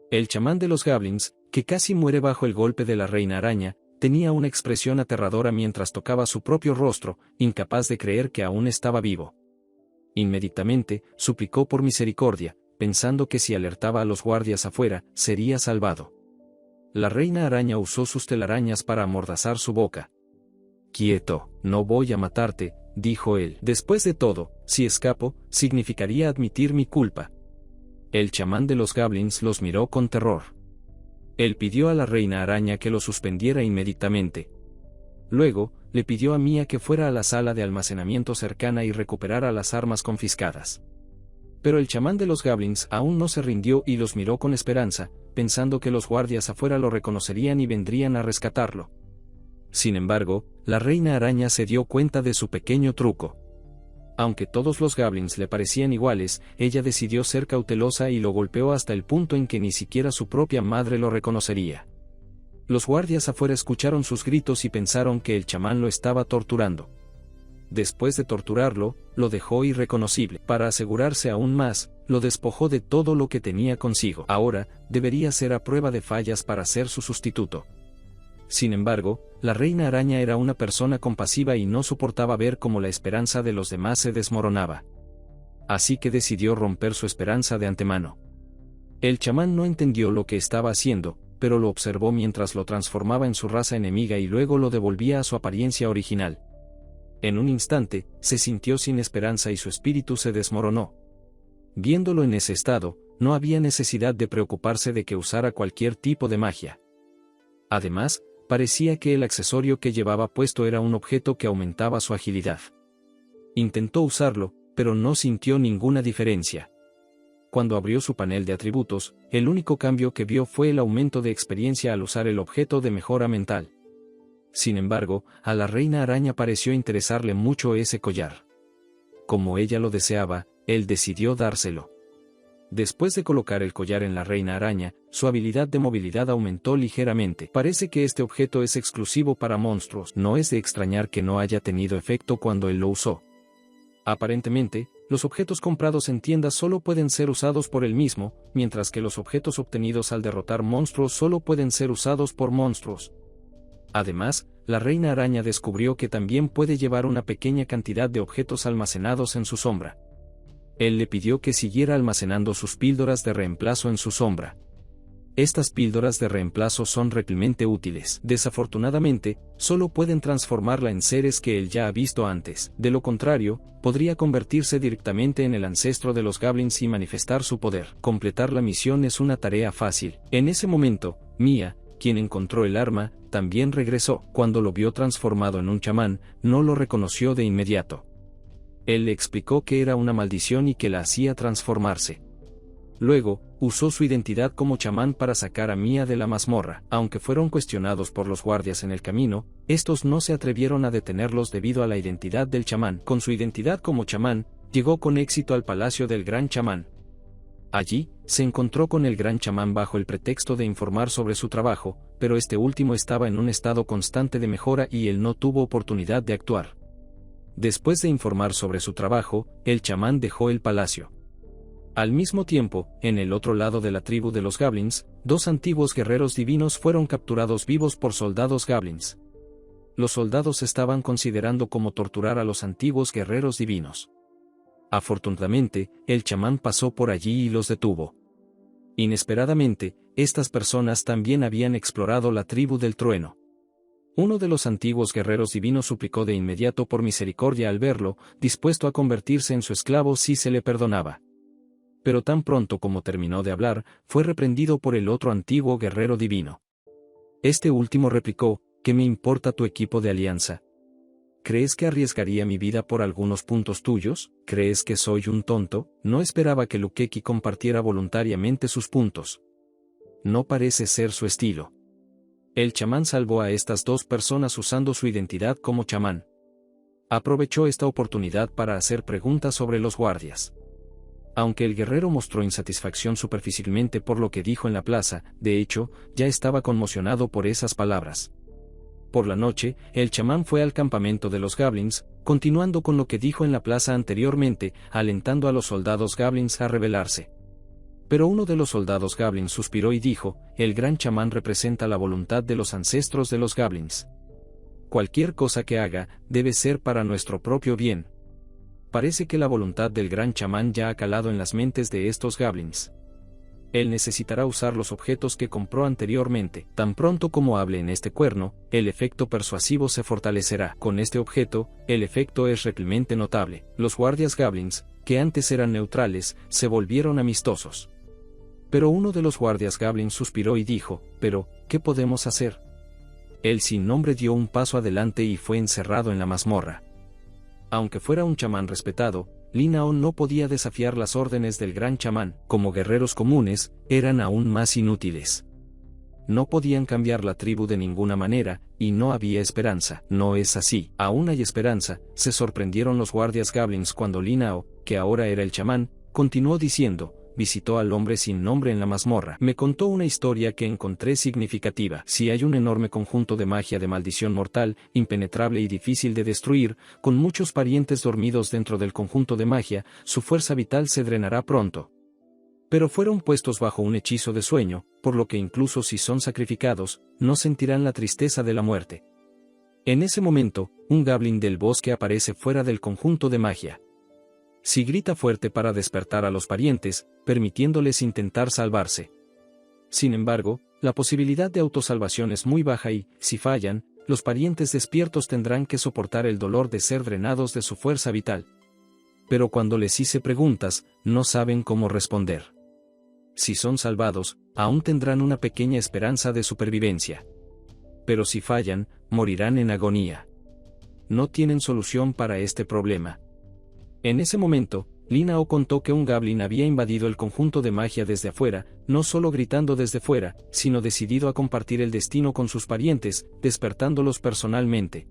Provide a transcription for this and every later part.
El chamán de los goblins, que casi muere bajo el golpe de la reina araña, tenía una expresión aterradora mientras tocaba su propio rostro, incapaz de creer que aún estaba vivo. Inmediatamente, suplicó por misericordia, pensando que si alertaba a los guardias afuera, sería salvado. La reina araña usó sus telarañas para amordazar su boca. «Quieto, no voy a matarte», dijo él. «Después de todo, si escapo, significaría admitir mi culpa». El chamán de los goblins los miró con terror. Él pidió a la reina araña que lo suspendiera inmediatamente. Luego, le pidió a Mia que fuera a la sala de almacenamiento cercana y recuperara las armas confiscadas. Pero el chamán de los goblins aún no se rindió y los miró con esperanza, pensando que los guardias afuera lo reconocerían y vendrían a rescatarlo. Sin embargo, la reina araña se dio cuenta de su pequeño truco. Aunque todos los goblins le parecían iguales, ella decidió ser cautelosa y lo golpeó hasta el punto en que ni siquiera su propia madre lo reconocería. Los guardias afuera escucharon sus gritos y pensaron que el chamán lo estaba torturando. Después de torturarlo, lo dejó irreconocible. Para asegurarse aún más, lo despojó de todo lo que tenía consigo. Ahora, debería ser a prueba de fallas para ser su sustituto. Sin embargo, la reina araña era una persona compasiva y no soportaba ver cómo la esperanza de los demás se desmoronaba. Así que decidió romper su esperanza de antemano. El chamán no entendió lo que estaba haciendo, pero lo observó mientras lo transformaba en su raza enemiga y luego lo devolvía a su apariencia original. En un instante, se sintió sin esperanza y su espíritu se desmoronó. Viéndolo en ese estado, no había necesidad de preocuparse de que usara cualquier tipo de magia. Además, parecía que el accesorio que llevaba puesto era un objeto que aumentaba su agilidad. Intentó usarlo, pero no sintió ninguna diferencia. Cuando abrió su panel de atributos, el único cambio que vio fue el aumento de experiencia al usar el objeto de mejora mental. Sin embargo, a la reina araña pareció interesarle mucho ese collar. Como ella lo deseaba, él decidió dárselo. Después de colocar el collar en la reina araña, su habilidad de movilidad aumentó ligeramente. Parece que este objeto es exclusivo para monstruos. No es de extrañar que no haya tenido efecto cuando él lo usó. Aparentemente, los objetos comprados en tiendas solo pueden ser usados por él mismo, mientras que los objetos obtenidos al derrotar monstruos solo pueden ser usados por monstruos. Además, la reina araña descubrió que también puede llevar una pequeña cantidad de objetos almacenados en su sombra. Él le pidió que siguiera almacenando sus píldoras de reemplazo en su sombra. Estas píldoras de reemplazo son realmente útiles. Desafortunadamente, solo pueden transformarla en seres que él ya ha visto antes. De lo contrario, podría convertirse directamente en el ancestro de los goblins y manifestar su poder. Completar la misión es una tarea fácil. En ese momento, Mia, quien encontró el arma, también regresó. Cuando lo vio transformado en un chamán, no lo reconoció de inmediato. Él le explicó que era una maldición y que la hacía transformarse. Luego, usó su identidad como chamán para sacar a Mia de la mazmorra. Aunque fueron cuestionados por los guardias en el camino, estos no se atrevieron a detenerlos debido a la identidad del chamán. Con su identidad como chamán, llegó con éxito al palacio del gran chamán. Allí, se encontró con el gran chamán bajo el pretexto de informar sobre su trabajo, pero este último estaba en un estado constante de mejora y él no tuvo oportunidad de actuar. Después de informar sobre su trabajo, el chamán dejó el palacio. Al mismo tiempo, en el otro lado de la tribu de los goblins, dos antiguos guerreros divinos fueron capturados vivos por soldados goblins. Los soldados estaban considerando cómo torturar a los antiguos guerreros divinos. Afortunadamente, el chamán pasó por allí y los detuvo. Inesperadamente, estas personas también habían explorado la tribu del trueno. Uno de los antiguos guerreros divinos suplicó de inmediato por misericordia al verlo, dispuesto a convertirse en su esclavo si se le perdonaba. Pero tan pronto como terminó de hablar, fue reprendido por el otro antiguo guerrero divino. Este último replicó: ¿qué me importa tu equipo de alianza? ¿Crees que arriesgaría mi vida por algunos puntos tuyos? ¿Crees que soy un tonto? No esperaba que Lukeki compartiera voluntariamente sus puntos. No parece ser su estilo. El chamán salvó a estas dos personas usando su identidad como chamán. Aprovechó esta oportunidad para hacer preguntas sobre los guardias. Aunque el guerrero mostró insatisfacción superficialmente por lo que dijo en la plaza, de hecho, ya estaba conmocionado por esas palabras. Por la noche, el chamán fue al campamento de los goblins, continuando con lo que dijo en la plaza anteriormente, alentando a los soldados goblins a rebelarse. Pero uno de los soldados goblins suspiró y dijo, el gran chamán representa la voluntad de los ancestros de los goblins. Cualquier cosa que haga, debe ser para nuestro propio bien. Parece que la voluntad del gran chamán ya ha calado en las mentes de estos goblins. Él necesitará usar los objetos que compró anteriormente. Tan pronto como hable en este cuerno, el efecto persuasivo se fortalecerá. Con este objeto, el efecto es realmente notable. Los guardias goblins, que antes eran neutrales, se volvieron amistosos. Pero uno de los guardias goblins suspiró y dijo, «¿Pero, qué podemos hacer?» El sin nombre dio un paso adelante y fue encerrado en la mazmorra. Aunque fuera un chamán respetado, Linao no podía desafiar las órdenes del gran chamán. Como guerreros comunes, eran aún más inútiles. No podían cambiar la tribu de ninguna manera, y no había esperanza. No es así. Aún hay esperanza, se sorprendieron los guardias goblins cuando Linao, que ahora era el chamán, continuó diciendo, visitó al hombre sin nombre en la mazmorra. Me contó una historia que encontré significativa. Si hay un enorme conjunto de magia de maldición mortal, impenetrable y difícil de destruir, con muchos parientes dormidos dentro del conjunto de magia, su fuerza vital se drenará pronto. Pero fueron puestos bajo un hechizo de sueño, por lo que incluso si son sacrificados, no sentirán la tristeza de la muerte. En ese momento, un goblin del bosque aparece fuera del conjunto de magia. Si grita fuerte para despertar a los parientes, permitiéndoles intentar salvarse. Sin embargo, la posibilidad de autosalvación es muy baja y, si fallan, los parientes despiertos tendrán que soportar el dolor de ser drenados de su fuerza vital. Pero cuando les hice preguntas, no saben cómo responder. Si son salvados, aún tendrán una pequeña esperanza de supervivencia. Pero si fallan, morirán en agonía. No tienen solución para este problema. En ese momento, Linao contó que un goblin había invadido el conjunto de magia desde afuera, no solo gritando desde fuera, sino decidido a compartir el destino con sus parientes, despertándolos personalmente.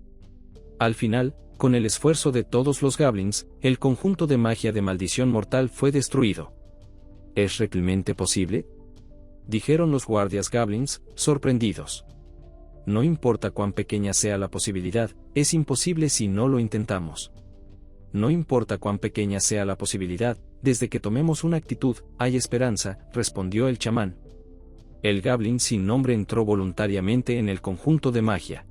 Al final, con el esfuerzo de todos los goblins, el conjunto de magia de maldición mortal fue destruido. ¿Es realmente posible?, dijeron los guardias goblins, sorprendidos. No importa cuán pequeña sea la posibilidad, es imposible si no lo intentamos. No importa cuán pequeña sea la posibilidad, desde que tomemos una actitud, hay esperanza, respondió el chamán. El goblin sin nombre entró voluntariamente en el conjunto de magia.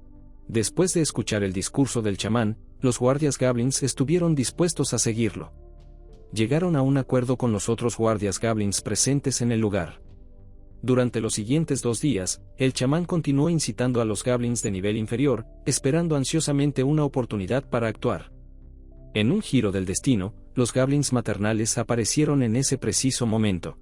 Después de escuchar el discurso del chamán, los guardias goblins estuvieron dispuestos a seguirlo. Llegaron a un acuerdo con los otros guardias goblins presentes en el lugar. Durante los siguientes 2 días, el chamán continuó incitando a los goblins de nivel inferior, esperando ansiosamente una oportunidad para actuar. En un giro del destino, los goblins maternales aparecieron en ese preciso momento.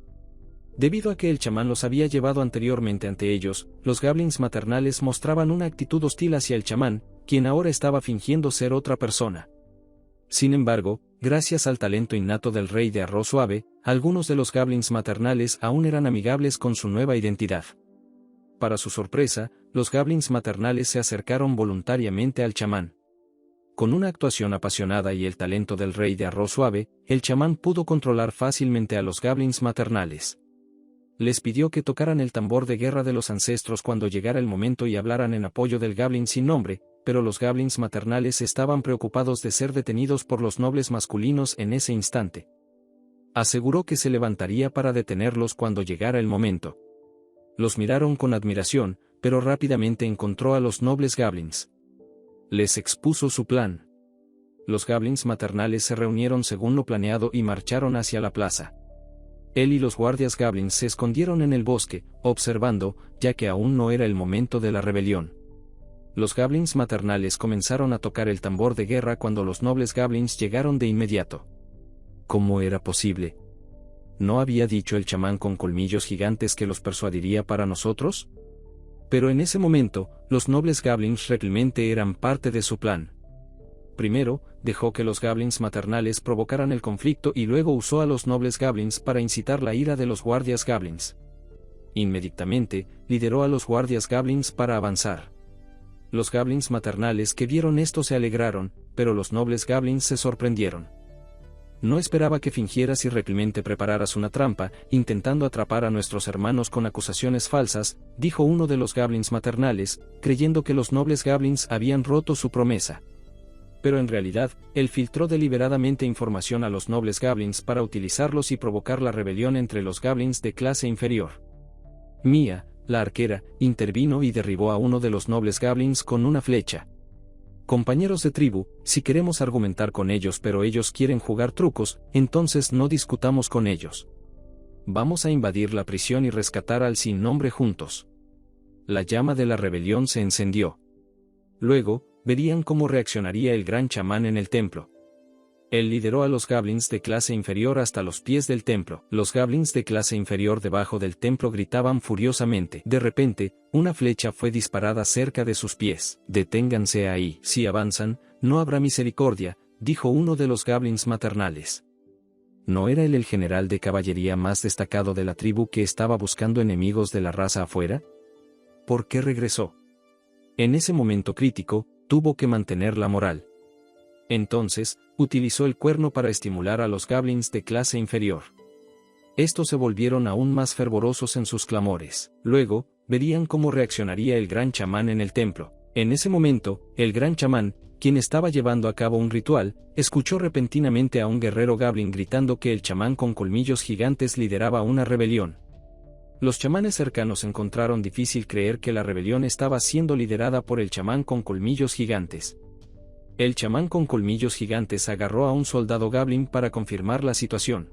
Debido a que el chamán los había llevado anteriormente ante ellos, los goblins maternales mostraban una actitud hostil hacia el chamán, quien ahora estaba fingiendo ser otra persona. Sin embargo, gracias al talento innato del rey de arroz suave, algunos de los goblins maternales aún eran amigables con su nueva identidad. Para su sorpresa, los goblins maternales se acercaron voluntariamente al chamán. Con una actuación apasionada y el talento del rey de arroz suave, el chamán pudo controlar fácilmente a los goblins maternales. Les pidió que tocaran el tambor de guerra de los ancestros cuando llegara el momento y hablaran en apoyo del goblin sin nombre, pero los goblins maternales estaban preocupados de ser detenidos por los nobles masculinos en ese instante. Aseguró que se levantaría para detenerlos cuando llegara el momento. Los miraron con admiración, pero rápidamente encontró a los nobles goblins. Les expuso su plan. Los goblins maternales se reunieron según lo planeado y marcharon hacia la plaza. Él y los guardias goblins se escondieron en el bosque, observando, ya que aún no era el momento de la rebelión. Los goblins maternales comenzaron a tocar el tambor de guerra cuando los nobles goblins llegaron de inmediato. ¿Cómo era posible? ¿No había dicho el chamán con colmillos gigantes que los persuadiría para nosotros? Pero en ese momento, los nobles goblins realmente eran parte de su plan. Primero, dejó que los goblins maternales provocaran el conflicto y luego usó a los nobles goblins para incitar la ira de los guardias goblins. Inmediatamente, lideró a los guardias goblins para avanzar. Los goblins maternales que vieron esto se alegraron, pero los nobles goblins se sorprendieron. No esperaba que fingieras y realmente prepararas una trampa, intentando atrapar a nuestros hermanos con acusaciones falsas, dijo uno de los goblins maternales, creyendo que los nobles goblins habían roto su promesa. pero en realidad, él filtró deliberadamente información a los nobles goblins para utilizarlos y provocar la rebelión entre los goblins de clase inferior. Mia, la arquera, intervino y derribó a uno de los nobles goblins con una flecha. Compañeros de tribu, si queremos argumentar con ellos pero ellos quieren jugar trucos, entonces no discutamos con ellos. Vamos a invadir la prisión y rescatar al sin nombre juntos. La llama de la rebelión se encendió. Luego, verían cómo reaccionaría el gran chamán en el templo. Él lideró a los goblins de clase inferior hasta los pies del templo. Los goblins de clase inferior debajo del templo gritaban furiosamente. De repente, una flecha fue disparada cerca de sus pies. «Deténganse ahí. Si avanzan, no habrá misericordia», dijo uno de los goblins maternales. ¿No era él el general de caballería más destacado de la tribu que estaba buscando enemigos de la raza afuera? ¿Por qué regresó? En ese momento crítico, tuvo que mantener la moral. Entonces, utilizó el cuerno para estimular a los goblins de clase inferior. Estos se volvieron aún más fervorosos en sus clamores. Luego, verían cómo reaccionaría el gran chamán en el templo. En ese momento, el gran chamán, quien estaba llevando a cabo un ritual, escuchó repentinamente a un guerrero goblin gritando que el chamán con colmillos gigantes lideraba una rebelión. Los chamanes cercanos encontraron difícil creer que la rebelión estaba siendo liderada por el chamán con colmillos gigantes. El chamán con colmillos gigantes agarró a un soldado goblin para confirmar la situación.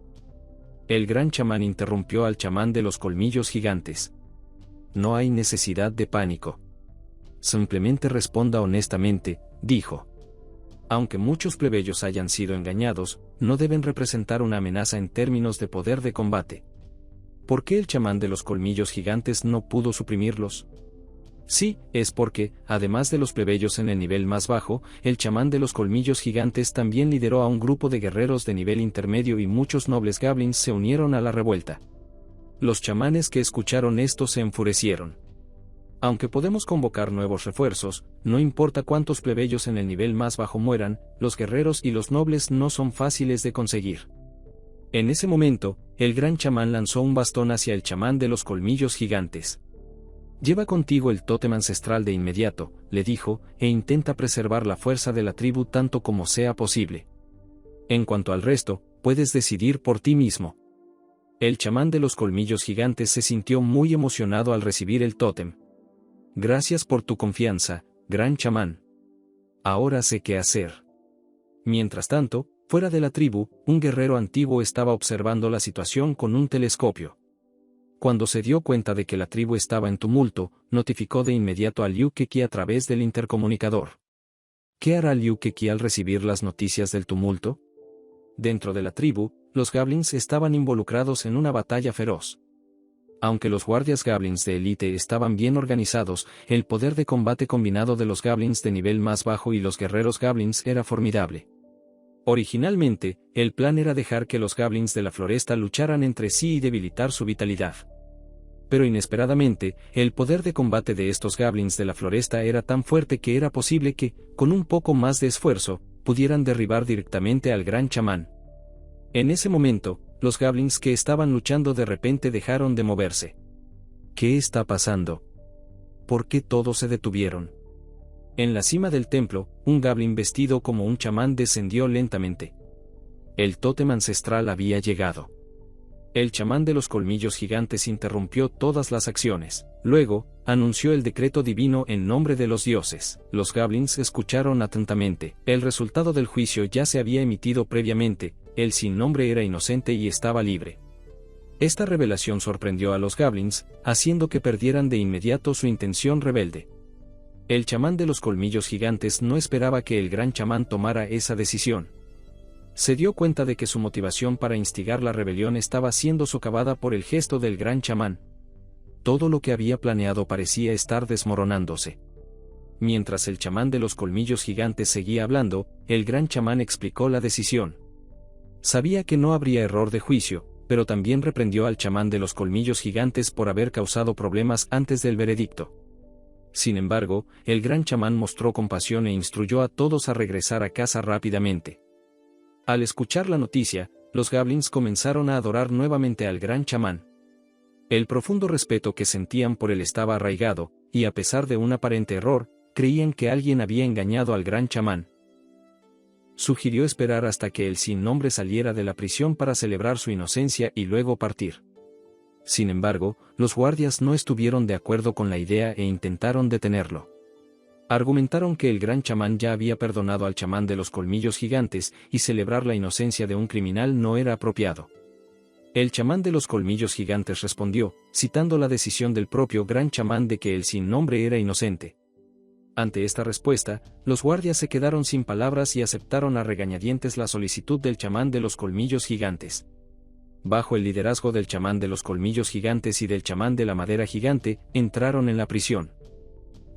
El gran chamán interrumpió al chamán de los colmillos gigantes. «No hay necesidad de pánico. Simplemente responda honestamente», dijo. «Aunque muchos plebeyos hayan sido engañados, no deben representar una amenaza en términos de poder de combate». ¿Por qué el chamán de los colmillos gigantes no pudo suprimirlos? Sí, es porque, además de los plebeyos en el nivel más bajo, el chamán de los colmillos gigantes también lideró a un grupo de guerreros de nivel intermedio y muchos nobles goblins se unieron a la revuelta. Los chamanes que escucharon esto se enfurecieron. Aunque podemos convocar nuevos refuerzos, no importa cuántos plebeyos en el nivel más bajo mueran, los guerreros y los nobles no son fáciles de conseguir. En ese momento, el gran chamán lanzó un bastón hacia el chamán de los colmillos gigantes. «Lleva contigo el tótem ancestral de inmediato», le dijo, «e intenta preservar la fuerza de la tribu tanto como sea posible. En cuanto al resto, puedes decidir por ti mismo». El chamán de los colmillos gigantes se sintió muy emocionado al recibir el tótem. «Gracias por tu confianza, gran chamán. Ahora sé qué hacer». Mientras tanto, fuera de la tribu, un guerrero antiguo estaba observando la situación con un telescopio. Cuando se dio cuenta de que la tribu estaba en tumulto, notificó de inmediato a Liu Keki a través del intercomunicador. ¿Qué hará Liu Keki al recibir las noticias del tumulto? Dentro de la tribu, los goblins estaban involucrados en una batalla feroz. Aunque los guardias goblins de élite estaban bien organizados, el poder de combate combinado de los goblins de nivel más bajo y los guerreros goblins era formidable. Originalmente, el plan era dejar que los goblins de la floresta lucharan entre sí y debilitar su vitalidad. Pero inesperadamente, el poder de combate de estos goblins de la floresta era tan fuerte que era posible que, con un poco más de esfuerzo, pudieran derribar directamente al gran chamán. En ese momento, los goblins que estaban luchando de repente dejaron de moverse. ¿Qué está pasando? ¿Por qué todos se detuvieron? En la cima del templo, un goblin vestido como un chamán descendió lentamente. El tótem ancestral había llegado. El chamán de los colmillos gigantes interrumpió todas las acciones. Luego, anunció el decreto divino en nombre de los dioses. Los goblins escucharon atentamente. El resultado del juicio ya se había emitido previamente, el sin nombre era inocente y estaba libre. Esta revelación sorprendió a los goblins, haciendo que perdieran de inmediato su intención rebelde. El chamán de los colmillos gigantes no esperaba que el gran chamán tomara esa decisión. Se dio cuenta de que su motivación para instigar la rebelión estaba siendo socavada por el gesto del gran chamán. Todo lo que había planeado parecía estar desmoronándose. Mientras el chamán de los colmillos gigantes seguía hablando, el gran chamán explicó la decisión. Sabía que no habría error de juicio, pero también reprendió al chamán de los colmillos gigantes por haber causado problemas antes del veredicto. Sin embargo, el gran chamán mostró compasión e instruyó a todos a regresar a casa rápidamente. Al escuchar la noticia, los goblins comenzaron a adorar nuevamente al gran chamán. El profundo respeto que sentían por él estaba arraigado, y a pesar de un aparente error, creían que alguien había engañado al gran chamán. sugirió esperar hasta que el sin nombre saliera de la prisión para celebrar su inocencia y luego partir. Sin embargo, los guardias no estuvieron de acuerdo con la idea e intentaron detenerlo. Argumentaron que el gran chamán ya había perdonado al chamán de los colmillos gigantes y celebrar la inocencia de un criminal no era apropiado. El chamán de los colmillos gigantes respondió, citando la decisión del propio gran chamán de que el sin nombre era inocente. Ante esta respuesta, los guardias se quedaron sin palabras y aceptaron a regañadientes la solicitud del chamán de los colmillos gigantes. Bajo el liderazgo del chamán de los colmillos gigantes y del chamán de la madera gigante, entraron en la prisión.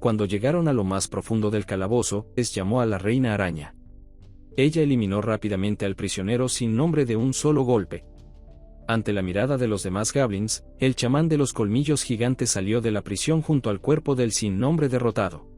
Cuando llegaron a lo más profundo del calabozo, les llamó a la reina araña. Ella eliminó rápidamente al prisionero sin nombre de un solo golpe. Ante la mirada de los demás goblins, el chamán de los colmillos gigantes salió de la prisión junto al cuerpo del sin nombre derrotado.